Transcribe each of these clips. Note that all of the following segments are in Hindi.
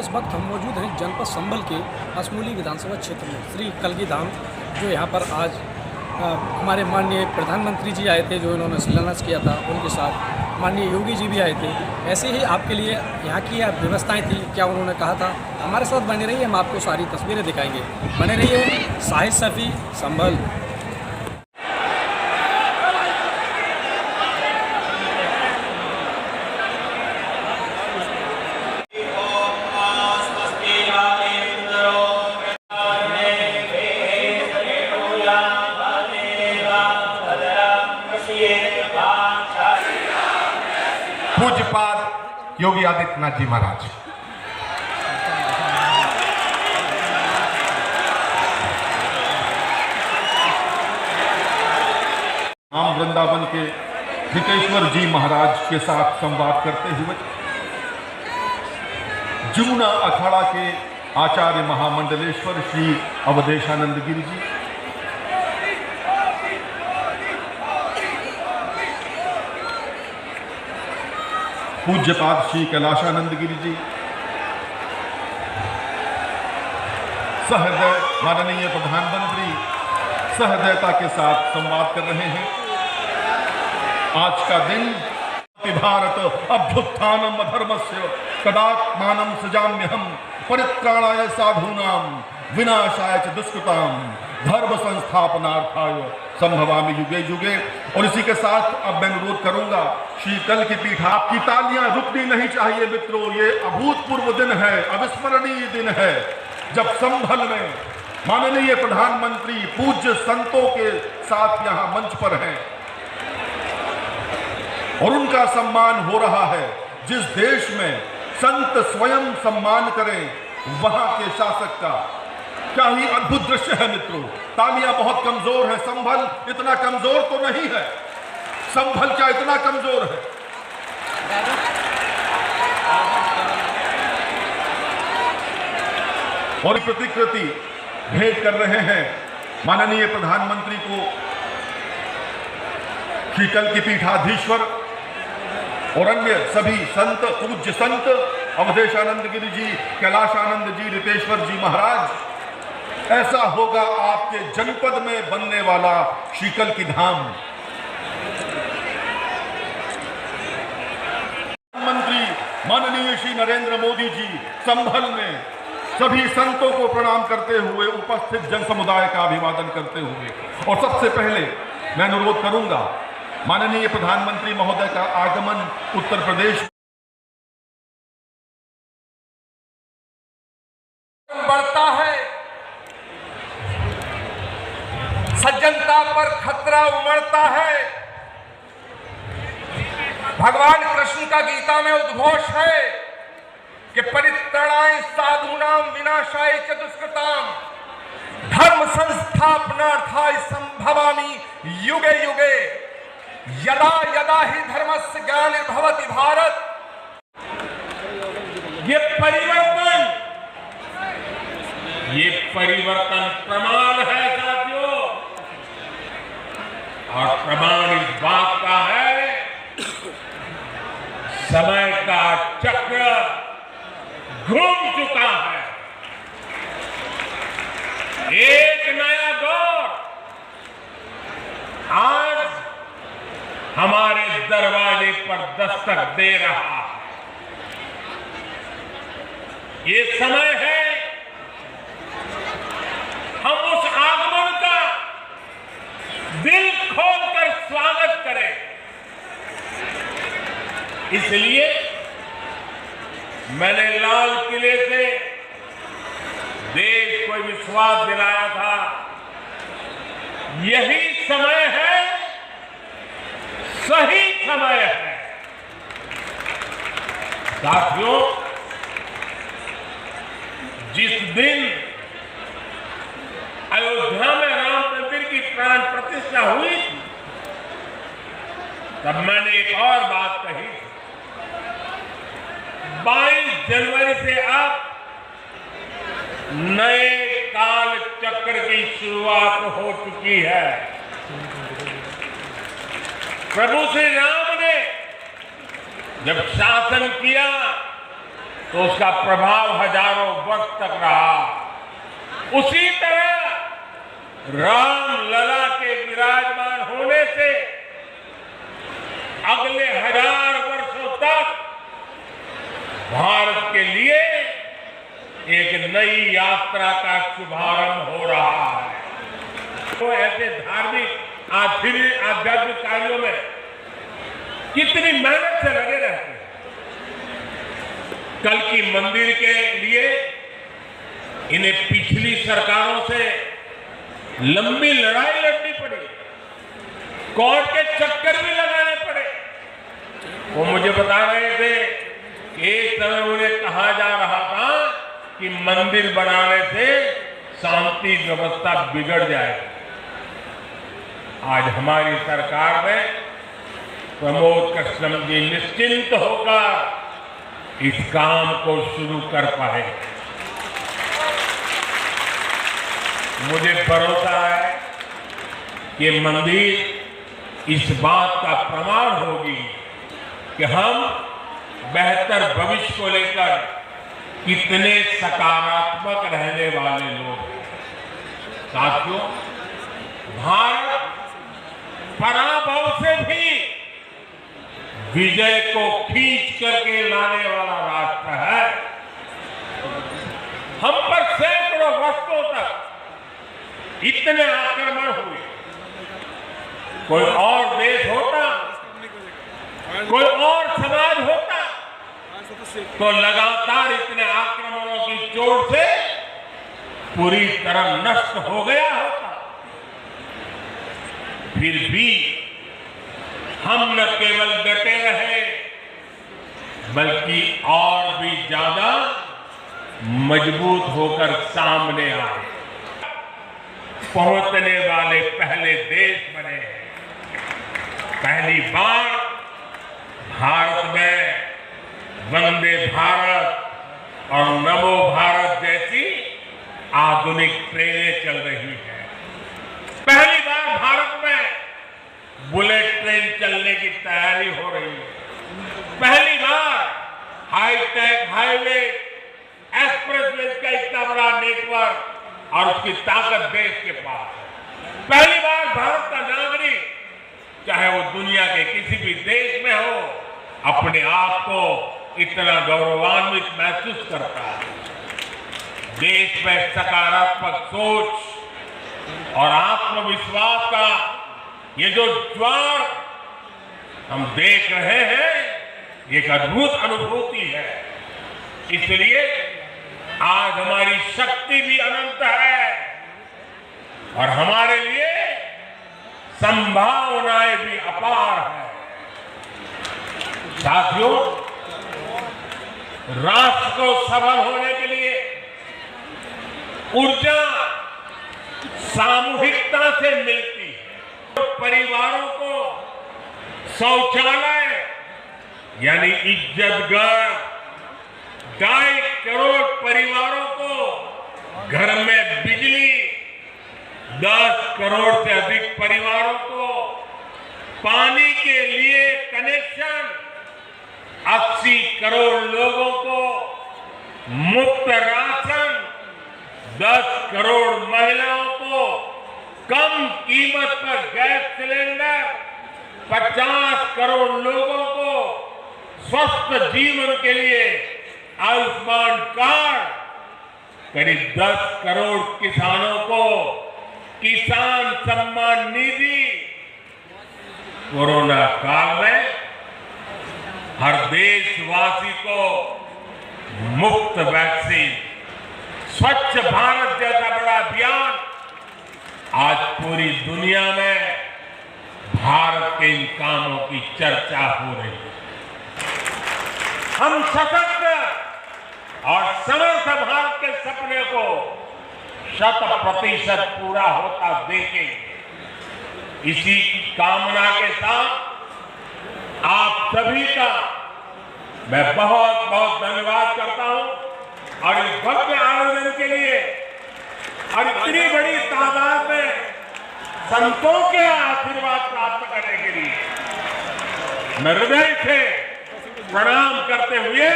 इस वक्त हम मौजूद हैं जनपद संभल के असमूली विधानसभा क्षेत्र में श्री कलगीधाम, जो यहाँ पर आज हमारे माननीय प्रधानमंत्री जी आए थे, जो इन्होंने शिलान्यास किया था। उनके साथ माननीय योगी जी भी आए थे। ऐसे ही आपके लिए यहाँ की व्यवस्थाएं थी, क्या उन्होंने कहा था। हमारे साथ बने रहिए, हम आपको सारी तस्वीरें दिखाएंगे। बने रहिए शाहिद शफी संभल। पूज्यपाद योगी आदित्यनाथ जी महाराज। हम वृंदावन के हितेश्वर जी महाराज के साथ संवाद करते हुए जमुना अखाड़ा के आचार्य महामंडलेश्वर श्री अवधेशानंद गिरी जी, पूज्यपाद श्री कैलाशानंद गिरी जी, सहृदय माननीय प्रधानमंत्री सहृदयता के साथ संवाद कर रहे हैं। आज का दिन भारत अभ्युत्थानम अधर्मस्य तदात्मानं सृजाम्यहम् परित्राणाय साधूनां विनाशाय च दुष्कृतां धर्म संस्थापनार्थाय संभवामि युगे युगे। और इसी के साथ अब मैं अनुरोध करूंगा श्री कल की पीठ, आपकी तालियां रुकनी नहीं चाहिए मित्रों। ये अभूतपूर्व दिन है, अविस्मरणीय दिन है, जब संभल में माननीय प्रधानमंत्री पूज्य संतों के साथ यहाँ मंच पर हैं और उनका सम्मान हो रहा है। जिस देश में संत स्वयं सम्मान करें, वहां के शासक का क्या ही अद्भुत दृश्य है मित्रों। तालियां बहुत कमजोर है, संभल इतना कमजोर तो नहीं है। संभल क्या इतना कमजोर है? और प्रतिकृति भेंट कर रहे हैं माननीय प्रधानमंत्री को श्री कल की पीठाधीश्वर और अन्य सभी संत, पूज्य संत अवधेशानंद गिरी जी, कैलाशानंद जी, रितेश्वर जी महाराज। ऐसा होगा आपके जनपद में बनने वाला श्री कलगीधाम। प्रधानमंत्री माननीय श्री नरेंद्र मोदी जी संभल में सभी संतों को प्रणाम करते हुए, उपस्थित जन समुदाय का अभिवादन करते हुए, और सबसे पहले मैं अनुरोध करूंगा माननीय प्रधानमंत्री महोदय का आगमन उत्तर प्रदेश बढ़ता है, सज्जनता पर खतरा उमड़ता है। भगवान कृष्ण का गीता में उद्घोष है कि परित्राणाय साधूनां विनाशाय च दुष्कृतां धर्म संस्थापनार्थाय संभवामि युगे युगे। यदा यदा ही धर्मस्य ग्लानिर्भवति भारत। ये परिवर्तन प्रमाण है साथियों, और प्रमाण इस बात का है समय का चक्र घूम चुका है। एक नया दौर आज हमारे दरवाजे पर दस्तक दे रहा है। ये समय है हम उस आगमन का दिल खोलकर स्वागत करें। इसलिए मैंने लाल किले से देश को विश्वास दिलाया था, यही समय है, सही समय है। साथियों, जिस दिन अयोध्या में राम मंदिर की प्राण प्रतिष्ठा हुई थी, तब मैंने एक और बात कही। 22 जनवरी से अब नए काल चक्र की शुरुआत हो चुकी है। प्रभु श्री राम ने जब शासन किया तो उसका प्रभाव हजारों वर्ष तक रहा। उसी तरह राम लला के विराजमान होने से अगले 1000 वर्षों तक भारत के लिए एक नई यात्रा का शुभारंभ हो रहा है। तो ऐसे धार्मिक आध्यात्मिक कार्यों में कितनी मेहनत से लगे रहते हैं। कल की मंदिर के लिए इन्हें पिछली सरकारों से लंबी लड़ाई लड़नी पड़ी, कोर्ट के चक्कर भी लगाने पड़े। वो मुझे बता रहे थे कि एक समय उन्हें कहा जा रहा था कि मंदिर बनाने से शांति व्यवस्था बिगड़ जाएगी। आज हमारी सरकार में प्रमोद कृष्णम जी निश्चिंत होकर इस काम को शुरू कर पाए। मुझे भरोसा है कि मंदिर इस बात का प्रमाण होगी कि हम बेहतर भविष्य को लेकर कितने सकारात्मक रहने वाले लोग हैं। साथियों, भारत पराभव से भी विजय को खींच करके लाने वाला राष्ट्र है। हम पर सैकड़ों वर्षों तक इतने आक्रमण हुए, कोई और देश होता, कोई और समाज होता तो लगातार इतने आक्रमणों की चोट से पूरी तरह नष्ट हो गया होता। फिर भी हम न केवल डटे रहे बल्कि और भी ज्यादा मजबूत होकर सामने आए, पहुंचने वाले पहले देश बने हैं। पहली बार भारत में वंदे भारत और नमो भारत जैसी आधुनिक ट्रेनें चल रही हैं। पहली बार भारत में बुलेट ट्रेन चलने की तैयारी हो रही है। पहली बार हाईटेक हाईवे एक्सप्रेसवे का इतना बड़ा नेटवर्क और उसकी ताकत देश के पास है। पहली बार भारत का नागरिक, चाहे वो दुनिया के किसी भी देश में हो, अपने आप को इतना गौरवान्वित महसूस करता है। देश में सकारात्मक सोच और आत्मविश्वास का ये जो ज्वार हम देख रहे हैं, एक अद्भुत अनुभूति है। इसलिए आज हमारी शक्ति भी अनंत है और हमारे लिए संभावनाएं भी अपार है। साथियों, राष्ट्र को सफल होने के लिए ऊर्जा सामूहिकता से मिलती है। परिवारों को शौचालय यानी इज्जतगढ़, 2.5 करोड़ परिवारों को घर में बिजली, 10 करोड़ से अधिक परिवारों को पानी के लिए कनेक्शन, 80 करोड़ लोगों को मुफ्त राशन, 10 करोड़ महिलाओं को कम कीमत पर गैस सिलेंडर, 50 करोड़ लोगों को स्वस्थ जीवन के लिए आयुष्मान कार्ड, करीब 10 करोड़ किसानों को किसान सम्मान निधि। कोरोना काल में हर देशवासी को मुफ्त वैक्सीन, स्वच्छ भारत जैसा बड़ा अभियान आज पूरी दुनिया में भारत के इन कामों की चर्चा हो रही है। हम सशक्त और समर्थ भारत के सपने को 100% पूरा होता देखेंगे। इसी की कामना के साथ आप सभी का मैं बहुत बहुत धन्यवाद करता हूं और इस भव्य आयोजन के लिए और इतनी बड़ी तादाद में संतों के आशीर्वाद प्राप्त करने के लिए मैं हृदय से प्रणाम करते हुए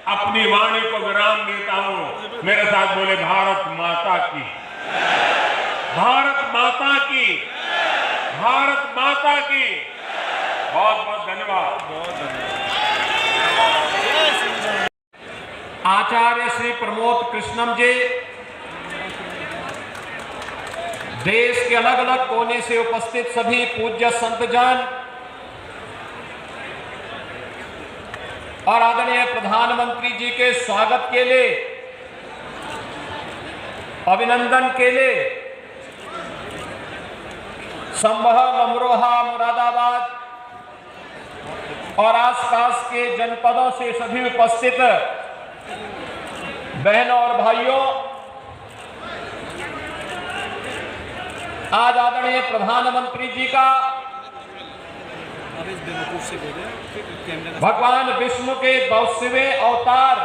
अपनी वाणी को विराम देता हूं। मेरे साथ बोले भारत माता की, भारत माता की, भारत माता की। बहुत बहुत धन्यवाद। आचार्य श्री प्रमोद कृष्णम जी देश के अलग अलग कोने से उपस्थित सभी पूज्य संतजन और आदरणीय प्रधानमंत्री जी के स्वागत के लिए, अभिनंदन के लिए संभल, अमरोहा, मुरादाबाद और आसपास के जनपदों से सभी उपस्थित बहनों और भाइयों, आज आदरणीय प्रधानमंत्री जी का भगवान विष्णु के 22वें अवतार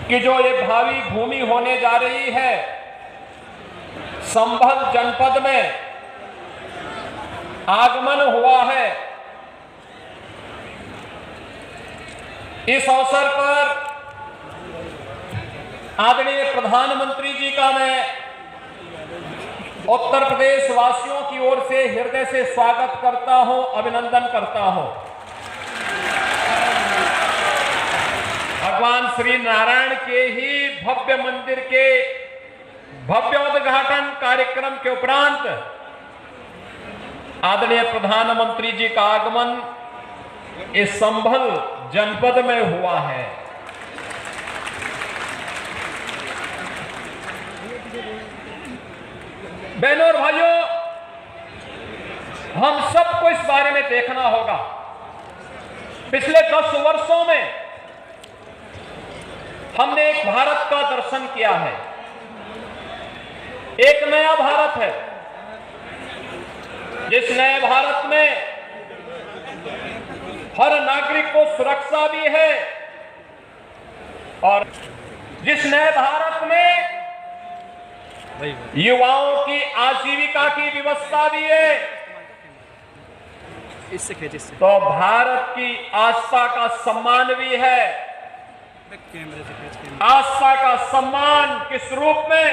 की जो ये भावी भूमि होने जा रही है, संभल जनपद में आगमन हुआ है। इस अवसर पर आदरणीय प्रधानमंत्री जी का मैं उत्तर प्रदेश वासियों की ओर से हृदय से स्वागत करता हूं, अभिनंदन करता हूं। भगवान श्री नारायण के ही भव्य मंदिर के भव्य उद्घाटन कार्यक्रम के उपरांत आदरणीय प्रधानमंत्री जी का आगमन इस संभल जनपद में हुआ है। बहनों और भाइयों, हम सबको इस बारे में देखना होगा। पिछले 10 वर्षों में हमने एक भारत का दर्शन किया है, एक नया भारत है, जिस नए भारत में हर नागरिक को सुरक्षा भी है और जिस नए भारत में युवाओं की आजीविका की व्यवस्था भी है। तो भारत की आस्था का सम्मान भी है। आस्था का सम्मान किस रूप में?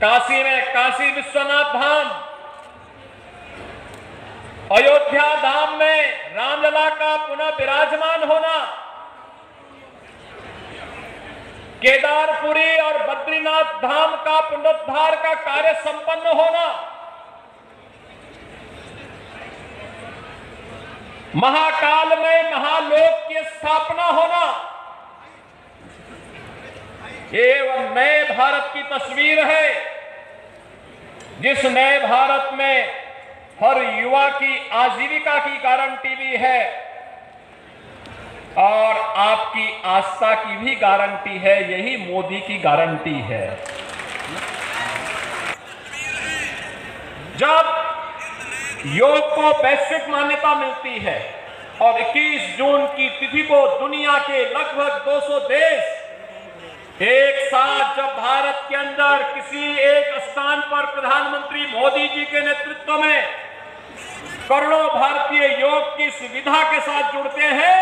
काशी में काशी विश्वनाथ धाम, अयोध्या धाम में रामलला का पुनः विराजमान होना, केदारपुरी और बद्रीनाथ धाम का पुनरुद्धार का कार्य संपन्न होना, महाकाल में महालोक की स्थापना होना, ये नए भारत की तस्वीर है, जिस नए भारत में हर युवा की आजीविका की गारंटी भी है और आपकी आस्था की भी गारंटी है। यही मोदी की गारंटी है। जब योग को वैश्विक मान्यता मिलती है और 21 जून की तिथि को दुनिया के लगभग 200 देश एक साथ, जब भारत के अंदर किसी एक स्थान पर प्रधानमंत्री मोदी जी के नेतृत्व में करोड़ों भारतीय योग की सुविधा के साथ जुड़ते हैं,